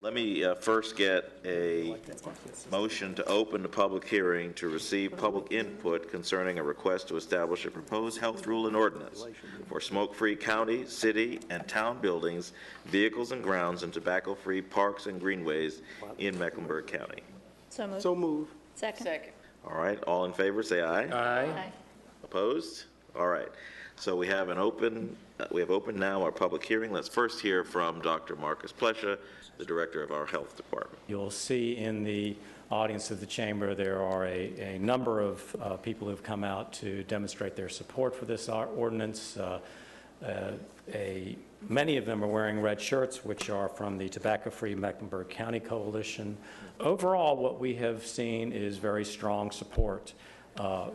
Let me first get a motion to open the public hearing to receive public input concerning a request to establish a proposed health rule and ordinance for smoke-free county, city, and town buildings, vehicles and grounds, and tobacco-free parks and greenways in Mecklenburg County. So moved. So move. Second. All right, all in favor, say aye. Aye. Opposed? All right. So we have open now our public hearing. Let's first hear from Dr. Marcus Plesha, the director of our health department. You'll see in the audience of the chamber there are a number of people who've come out to demonstrate their support for this ordinance. Many of them are wearing red shirts, which are from the Tobacco-Free Mecklenburg County Coalition. Overall, what we have seen is very strong support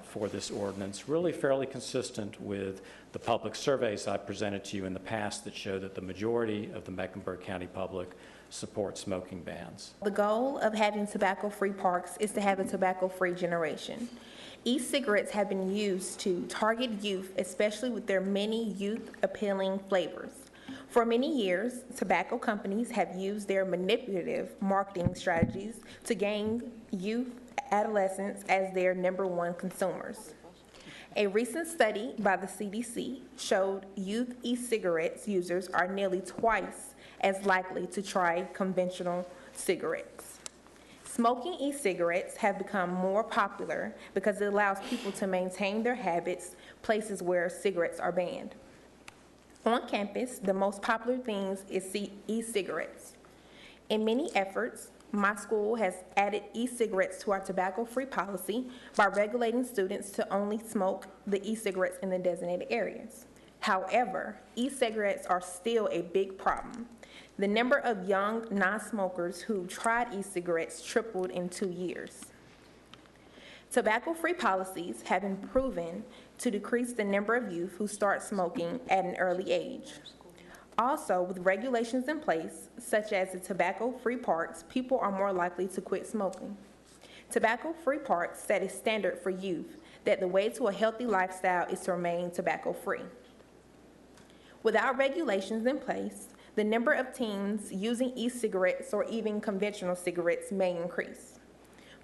for this ordinance, really fairly consistent with the public surveys I presented to you in the past that show that the majority of the Mecklenburg County public support smoking bans. The goal of having tobacco-free parks is to have a tobacco-free generation. E-cigarettes have been used to target youth, especially with their many youth-appealing flavors. For many years, tobacco companies have used their manipulative marketing strategies to gain youth adolescents as their #1 consumers. A recent study by the CDC showed youth e-cigarettes users are nearly twice as likely to try conventional cigarettes. Smoking e-cigarettes have become more popular because it allows people to maintain their habits places where cigarettes are banned. On campus, the most popular things is e-cigarettes. In many efforts, my school has added e-cigarettes to our tobacco-free policy by regulating students to only smoke the e-cigarettes in the designated areas. However, e-cigarettes are still a big problem. The number of young non-smokers who tried e-cigarettes tripled in 2 years. Tobacco-free policies have been proven to decrease the number of youth who start smoking at an early age. Also, with regulations in place, such as the tobacco-free parks, people are more likely to quit smoking. Tobacco-free parks set a standard for youth that the way to a healthy lifestyle is to remain tobacco-free. Without regulations in place, the number of teens using e-cigarettes or even conventional cigarettes may increase.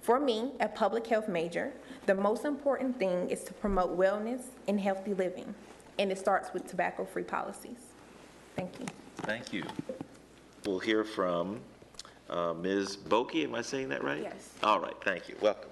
For me, a public health major, the most important thing is to promote wellness and healthy living, and it starts with tobacco-free policies. Thank you. Thank you. We'll hear from Ms. Boki. Am I saying that right? Yes. All right. Thank you. Welcome.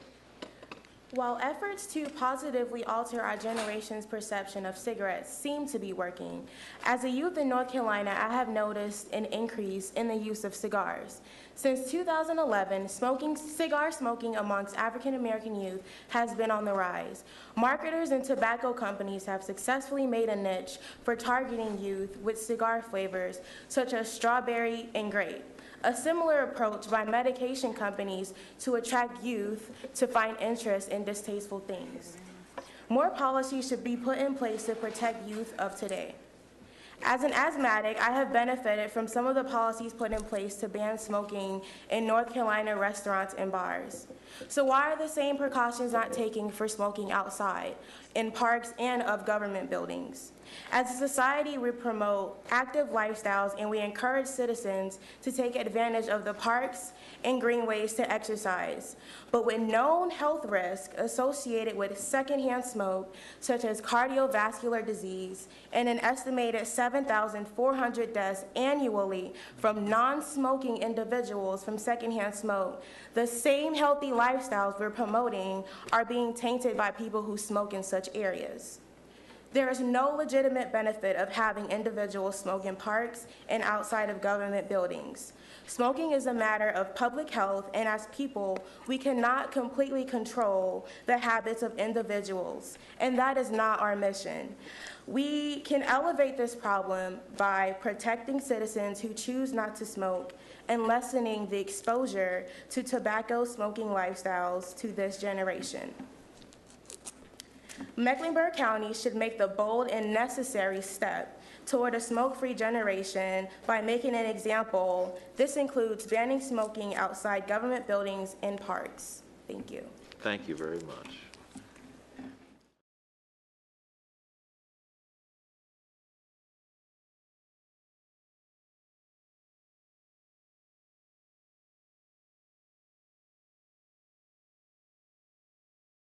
While efforts to positively alter our generation's perception of cigarettes seem to be working, as a youth in North Carolina, I have noticed an increase in the use of cigars. Since 2011, cigar smoking amongst African American youth has been on the rise. Marketers and tobacco companies have successfully made a niche for targeting youth with cigar flavors such as strawberry and grape. A similar approach by medication companies to attract youth to find interest in distasteful things. More policies should be put in place to protect youth of today. As an asthmatic, I have benefited from some of the policies put in place to ban smoking in North Carolina restaurants and bars. So why are the same precautions not taken for smoking outside, in parks and of government buildings? As a society, we promote active lifestyles and we encourage citizens to take advantage of the parks and greenways to exercise. But with known health risks associated with secondhand smoke, such as cardiovascular disease, and an estimated 7,400 deaths annually from non-smoking individuals from secondhand smoke, the same healthy lifestyles we're promoting are being tainted by people who smoke in such areas. There is no legitimate benefit of having individuals smoke in parks and outside of government buildings. Smoking is a matter of public health, and as people, we cannot completely control the habits of individuals, and that is not our mission. We can elevate this problem by protecting citizens who choose not to smoke and lessening the exposure to tobacco smoking lifestyles to this generation. Mecklenburg County should make the bold and necessary step toward a smoke-free generation by making an example. This includes banning smoking outside government buildings and parks. Thank you. Thank you very much.